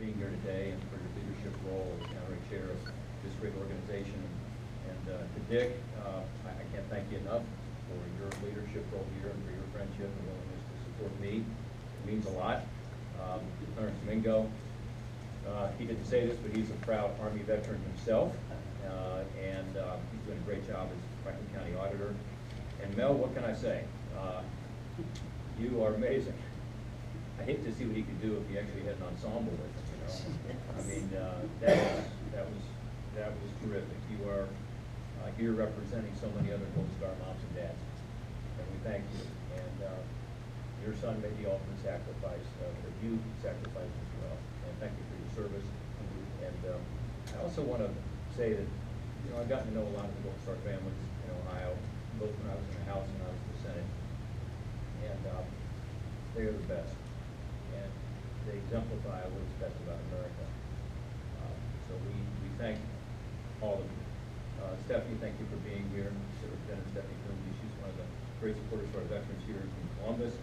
being here today and for your leadership role as honorary chair of this great organization. And to Dick, I can't thank you enough for your leadership role here and for your friendship and willingness to support me. It means a lot. Clarence Mingo, he didn't say this, but he's a proud Army veteran himself, and he's doing a great job as Franklin County Auditor. And Mel, what can I say? You are amazing. I hate to see what he could do if he actually had an ensemble with him, you know. I mean, that was terrific. You are here representing so many other Gold Star moms and dads, and we thank you. And your son made the ultimate sacrifice, but you sacrificed as well. And thank you for your service. And I also want to say that, you know, I've gotten to know a lot of the Gold Star families in Ohio, both when I was in the House and I was in the Senate. And they are the best. And they exemplify what is best about America. So we thank all of you. Stephanie, thank you for being here. Superintendent Stephanie Cooney, she's one of the great supporters for our veterans here in Columbus.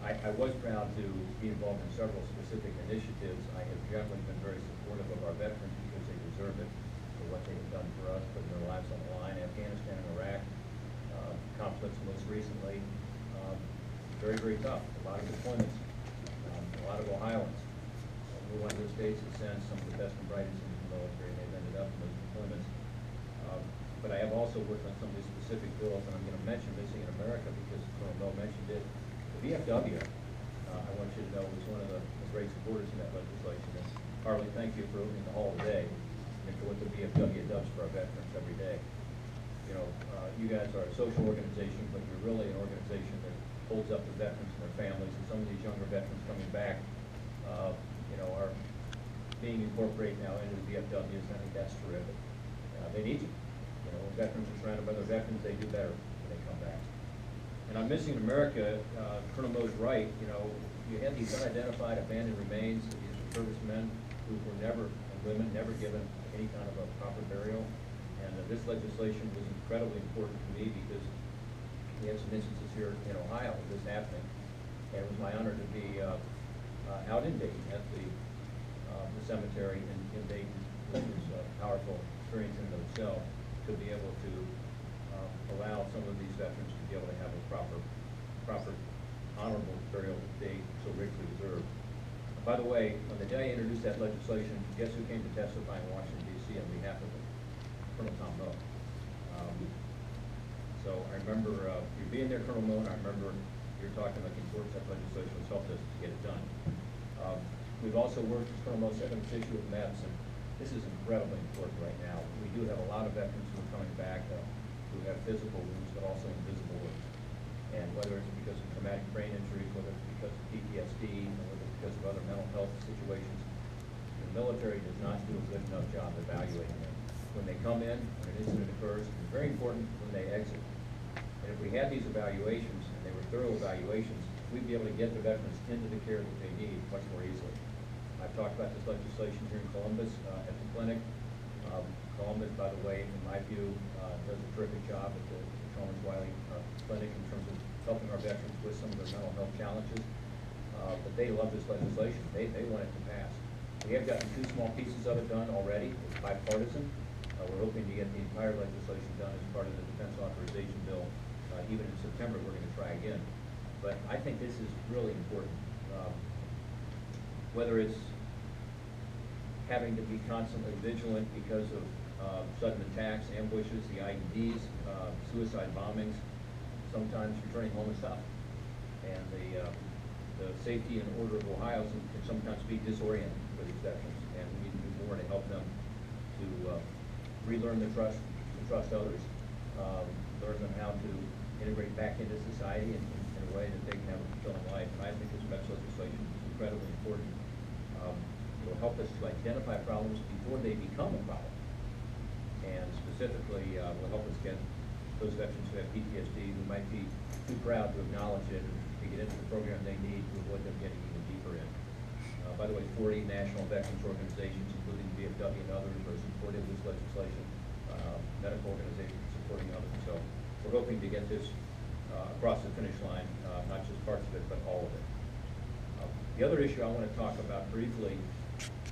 I was proud to be involved in several specific initiatives. I have generally been very supportive of our veterans because they deserve it for what they have done for us, putting their lives on the line. Afghanistan and Iraq, conflicts most recently, very, very tough. A lot of deployments, a lot of Ohioans. We're one of those states that sends some of the best and brightest into the military, and they've ended up in those deployments. But I have also worked on some of these specific bills, and I'm going to mention Missing in America because Colonel Bell mentioned it. The VFW, I want you to know, was one of the great supporters in that legislation. And Harley, thank you for opening the hall today and for what the VFW does for our veterans every day. You know, you guys are a social organization, but you're really an organization that holds up the veterans and their families. And some of these younger veterans coming back, you know, are being incorporated now into the VFWs. I think that's terrific. They need you. You know, when veterans are surrounded by their veterans, they do better when they come back. And on Missing in America, Colonel Moe's right. You know, you had these unidentified abandoned remains of these servicemen who were never, and women, never given any kind of a proper burial. And this legislation was incredibly important to me because we had some instances here in Ohio of this happening. And it was my honor to be out in Dayton at the cemetery in Dayton, which was a powerful experience in and of itself, to be able to allow some of these veterans to be able to have a proper, honorable burial that they so richly deserve. By the way, on the day I introduced that legislation, guess who came to testify in Washington, D.C. on behalf of it? Colonel Tom Moe. So I remember you being there, Colonel Moe, and I remember you're talking about the importance that legislation has helped us to get it done. We've also worked, as Colonel Moe said, on this issue of MEPS, and this is incredibly important right now. We do have a lot of veterans who are coming back who have physical wounds, but also invisible wounds. And whether it's because of traumatic brain injuries, whether it's because of PTSD, or whether it's because of other mental health situations, the military does not do a good enough job evaluating them. When they come in, when an incident occurs, it's very important when they exit. And if we had these evaluations, and they were thorough evaluations, we'd be able to get the veterans into the care that they need much more easily. I've talked about this legislation here in Columbus at the clinic. Columbus, by the way, in my view, does a terrific job at the Chalmers Wiley Clinic in terms of helping our veterans with some of their mental health challenges. But they love this legislation. They want it to pass. We have gotten 2 small pieces of it done already. It's bipartisan. We're hoping to get the entire legislation done as part of the Defense Authorization Bill. Even in September, we're going to try again. But I think this is really important. Whether it's having to be constantly vigilant because of sudden attacks, ambushes, the IEDs, suicide bombings, sometimes returning home is tough. And the safety and order of Ohio can sometimes be disorienting for these veterans, and we need to do more to help them to relearn to trust others, learn them how to integrate back into society in a way that they can have a fulfilling life. And I think this MEPS legislation is incredibly important. It will help us to identify problems before they become a problem. And specifically, will help us get those veterans who have PTSD, who might be too proud to acknowledge it and to get into the program they need to avoid them getting even deeper in. By the way, 40 national veterans organizations, including VFW and others, are supporting this legislation. Medical organizations supporting others. So we're hoping to get this across the finish line, not just parts of it, but all of it. The other issue I want to talk about briefly